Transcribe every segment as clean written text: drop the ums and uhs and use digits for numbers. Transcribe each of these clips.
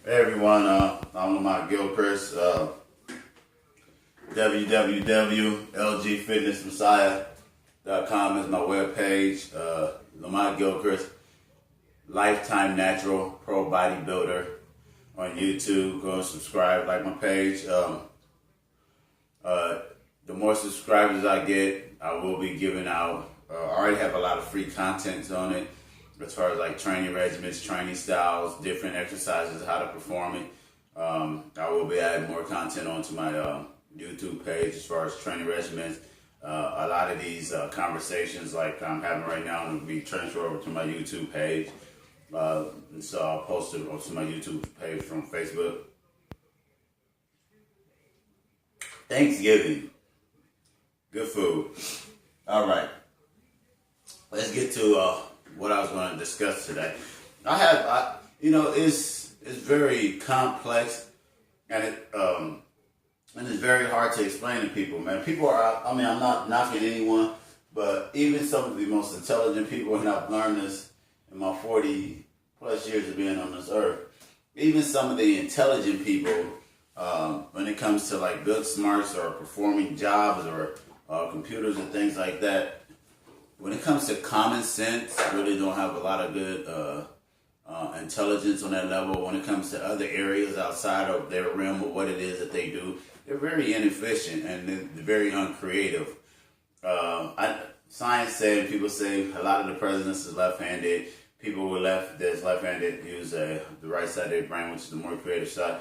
Hey everyone, I'm Lamont Gilchrist. www.lgfitnessmessiah.com is my webpage. Lamont Gilchrist, lifetime natural pro bodybuilder on YouTube. Go and subscribe, like my page. The more subscribers I get, I will be giving out. I already have a lot of free content on it, as far as like training regimens, training styles, different exercises, how to perform it. I will be adding more content onto my YouTube page as far as training regimens. A lot of these conversations like I'm having right now will be transferred over to my YouTube page. So I'll post it onto my YouTube page from Facebook. Thanksgiving. Good food. All right. Let's get to what I was going to discuss today. It's very complex, and it's very hard to explain to people, man. People are, I'm not knocking anyone, but even some of the most intelligent people, and I've learned this in my 40 plus years of being on this earth, even some of the intelligent people, when it comes to like book smarts or performing jobs or computers and things like that, when it comes to common sense, really don't have a lot of good intelligence on that level. When it comes to other areas outside of their realm of what it is that they do, they're very inefficient and they're very uncreative. Science said, people say a lot of the presidents is left-handed. People with that's left-handed use the right side of their brain, which is the more creative side.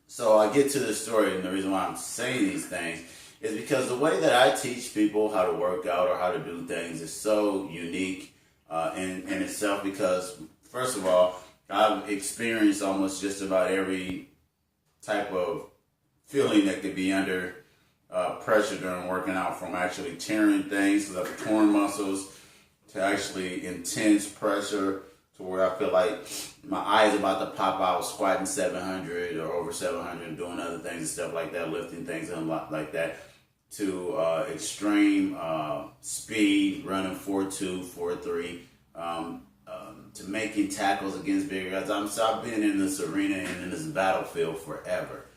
So I get to the story, and the reason why I'm saying these things is because the way that I teach people how to work out or how to do things is so unique in itself, because first of all, I've experienced almost just about every type of feeling that could be under pressure during working out, from actually tearing things, like torn muscles, to actually intense pressure to where I feel like my eyes about to pop out squatting 700 or over 700, doing other things and stuff like that, lifting things and like that, to extreme speed, running 4.2, 4.3, to making tackles against bigger guys. I've been in this arena and in this battlefield forever.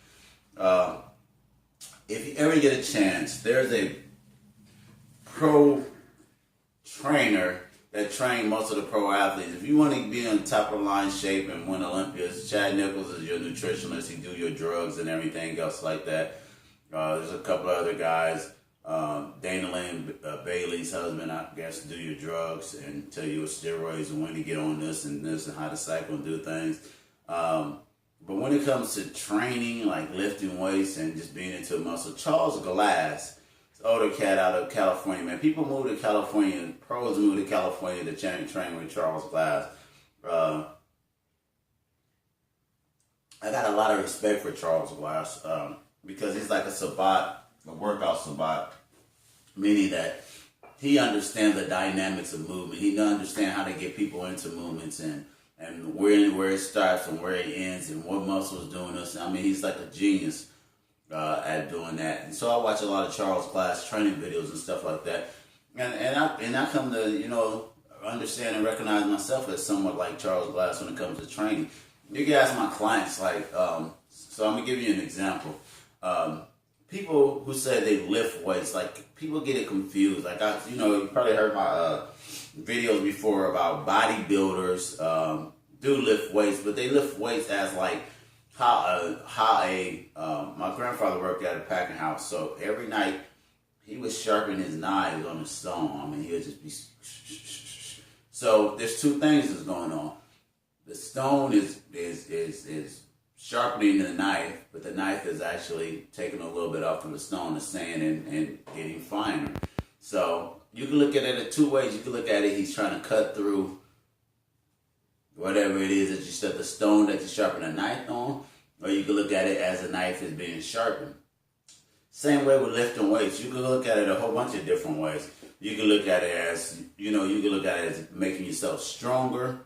If you ever get a chance, there's a pro trainer that train most of the pro athletes. If you want to be in top of the line shape and win Olympias, Chad Nichols is your nutritionist. He do your drugs and everything else like that. There's a couple of other guys. Dana Lynn Bailey's husband, I guess, do your drugs and tell you what steroids and when to get on this and how to cycle and do things. But when it comes to training, like lifting weights and just being into muscle, Charles Glass, older cat out of California, man. People move to California, pros move to California to train with Charles Glass. I got a lot of respect for Charles Glass because he's like a workout savant, meaning that he understands the dynamics of movement. He understands how to get people into movements and where it starts and where it ends and what muscles doing this. I mean, he's like a genius at doing that. And so I watch a lot of Charles Glass training videos and stuff like that. And I come to, understand and recognize myself as somewhat like Charles Glass when it comes to training. You can ask my clients, like, so I'm going to give you an example. People who say they lift weights, like, people get it confused. Like, you probably heard my videos before about bodybuilders do lift weights, but they lift weights as like how my grandfather worked at a packing house, so every night he was sharpening his knives on the stone. I mean, he would just be. So there's two things that's going on. The stone is sharpening the knife, but the knife is actually taking a little bit off of the stone, the sand, and getting finer. So you can look at it in two ways. You can look at it, he's trying to cut through whatever it is that you set the stone that you sharpen a knife on, or you can look at it as a knife is being sharpened. Same way with lifting weights. You can look at it a whole bunch of different ways. You can look at it as, making yourself stronger,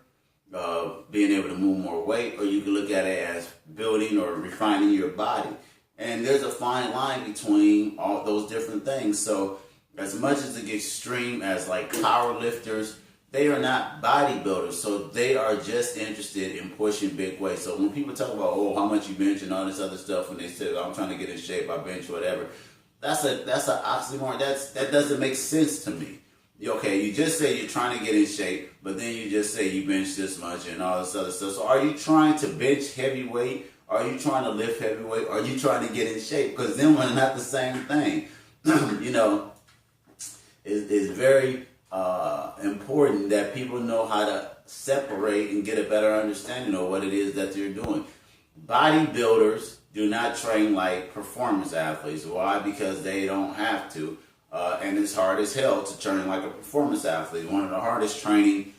being able to move more weight, or you can look at it as building or refining your body. And there's a fine line between all those different things. So as much as the extreme as like power lifters, they are not bodybuilders, so they are just interested in pushing big weights. So when people talk about, oh, how much you bench and all this other stuff, when they say, I'm trying to get in shape, I bench whatever, that's an oxymoron. That doesn't make sense to me. Okay, you just say you're trying to get in shape, but then you just say you bench this much and all this other stuff. So are you trying to bench heavy weight? Are you trying to lift heavy weight? Are you trying to get in shape? Because them are not the same thing. It's very important that people know how to separate and get a better understanding of what it is that you're doing. Bodybuilders do not train like performance athletes. Why? Because they don't have to. And it's hard as hell to train like a performance athlete. One of the hardest training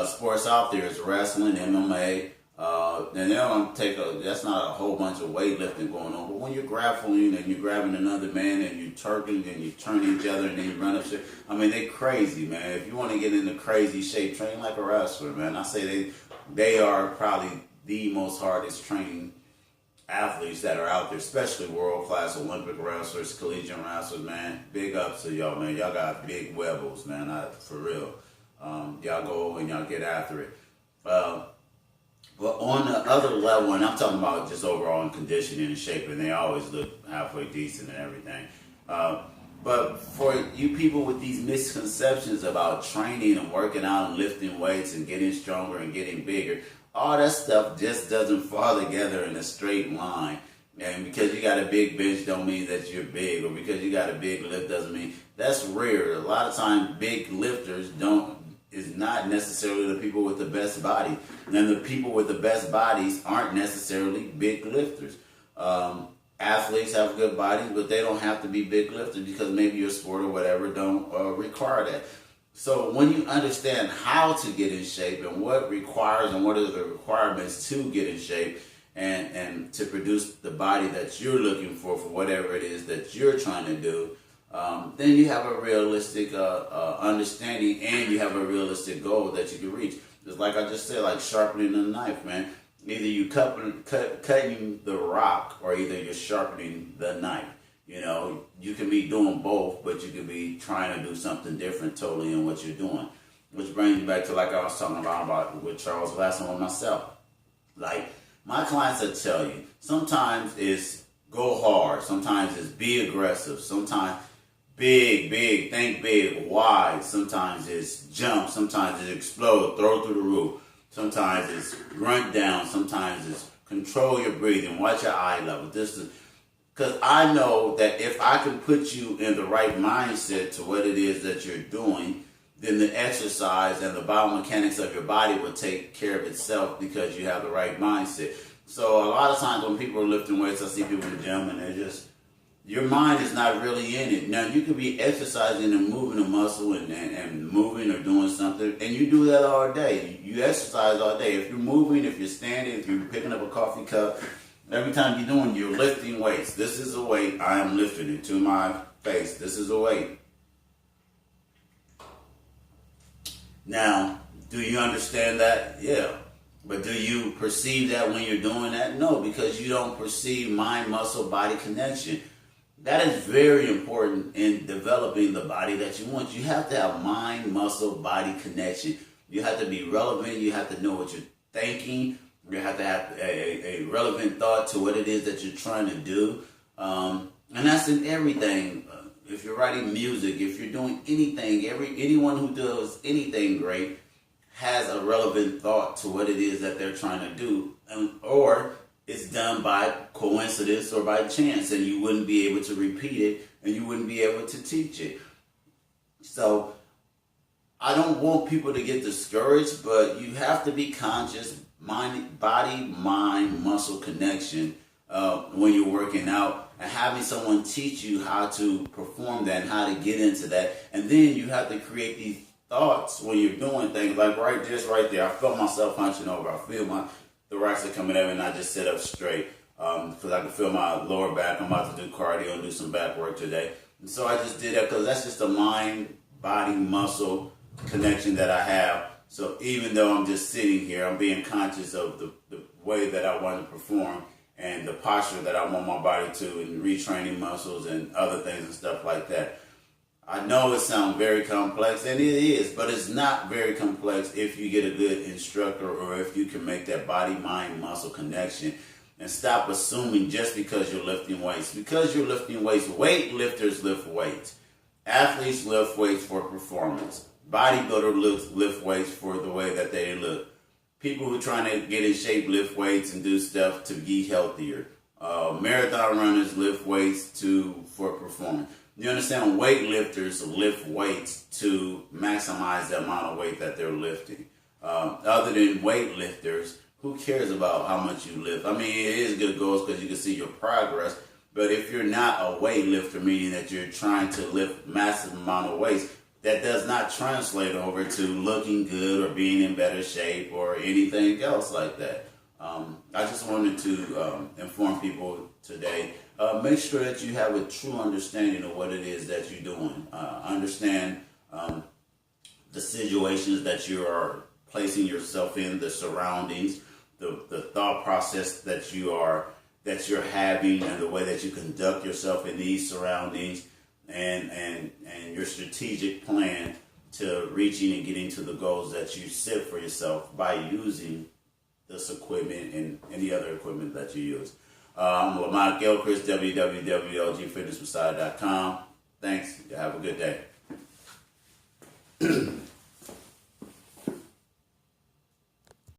sports out there is wrestling, MMA. And they don't that's not a whole bunch of weightlifting going on. But when you're grappling and you're grabbing another man and you're turning and you turn each other and then you run up shit. I mean, they crazy, man. If you want to get into crazy shape, train like a wrestler, man. I say they are probably the most hardest training athletes that are out there, especially world-class Olympic wrestlers, collegiate wrestlers, man. Big ups to y'all, man. Y'all got big webbles, man. For real. Y'all go and y'all get after it. But on the other level, and I'm talking about just overall in conditioning and shape, and they always look halfway decent and everything. But for you people with these misconceptions about training and working out and lifting weights and getting stronger and getting bigger, all that stuff just doesn't fall together in a straight line. And because you got a big bench don't mean that you're big, or because you got a big lift doesn't mean that's rare. A lot of times big lifters is not necessarily the people with the best body. And the people with the best bodies aren't necessarily big lifters. Athletes have good bodies, but they don't have to be big lifters because maybe your sport or whatever don't require that. So when you understand how to get in shape and what requires and what are the requirements to get in shape and to produce the body that you're looking for whatever it is that you're trying to do, then you have a realistic understanding and you have a realistic goal that you can reach. Just like I just said, like sharpening a knife, man. Either you cutting the rock or either you're sharpening the knife. You know, you can be doing both, but you can be trying to do something different totally in what you're doing. Which brings me back to like I was talking about with Charles last time with myself. Like, my clients will tell you, sometimes it's go hard, sometimes it's be aggressive, sometimes big, think big, wide, sometimes it's jump, sometimes it's explode, throw through the roof, sometimes it's grunt down, sometimes it's control your breathing, watch your eye level. Because I know that if I can put you in the right mindset to what it is that you're doing, then the exercise and the biomechanics of your body will take care of itself because you have the right mindset. So a lot of times when people are lifting weights, I see people in the gym and they're just, your mind is not really in it. Now, you could be exercising and moving a muscle and moving or doing something, and you do that all day. You exercise all day. If you're moving, if you're standing, if you're picking up a coffee cup, every time you're lifting weights. This is a weight. I am lifting it to my face. This is a weight. Now, do you understand that? Yeah. But do you perceive that when you're doing that? No, because you don't perceive mind-muscle-body connection. That is very important in developing the body that you want. You have to have mind-muscle-body connection. You have to be relevant. You have to know what you're thinking. You have to have a relevant thought to what it is that you're trying to do. And that's in everything. If you're writing music, if you're doing anything, anyone who does anything great has a relevant thought to what it is that they're trying to do. Or it's done by coincidence or by chance, and you wouldn't be able to repeat it, and you wouldn't be able to teach it. So I don't want people to get discouraged, but you have to be conscious, body, mind, muscle connection when you're working out, and having someone teach you how to perform that and how to get into that. And then you have to create these thoughts when you're doing things like right there. I felt myself hunching over. I feel the thoracic coming up, and I just sit up straight because I can feel my lower back. I'm about to do cardio and do some back work today. And so I just did that because that's just a mind, body, muscle connection that I have. So even though I'm just sitting here, I'm being conscious of the way that I want to perform and the posture that I want my body to, and retraining muscles and other things and stuff like that. I know it sounds very complex, and it is, but it's not very complex if you get a good instructor or if you can make that body-mind-muscle connection and stop assuming just because you're lifting weights. Because you're lifting weights, weightlifters lift weights. Athletes lift weights for performance. Bodybuilder lift weights for the way that they look. People who are trying to get in shape lift weights and do stuff to be healthier. Marathon runners lift weights for performance. You understand, weightlifters lift weights to maximize the amount of weight that they're lifting. Other than weightlifters, who cares about how much you lift? I mean, it is good goals because you can see your progress. But if you're not a weightlifter, meaning that you're trying to lift massive amount of weights, that does not translate over to looking good or being in better shape or anything else like that. I just wanted to inform people today. Make sure that you have a true understanding of what it is that you're doing. Understand the situations that you are placing yourself in, the surroundings, the thought process that you're having, and the way that you conduct yourself in these surroundings, and your strategic plan to reaching and getting to the goals that you set for yourself by using this equipment and any other equipment that you use. I'm Lamont Gilchrist, www.lgfitnessmessiah.com. Thanks. Have a good day.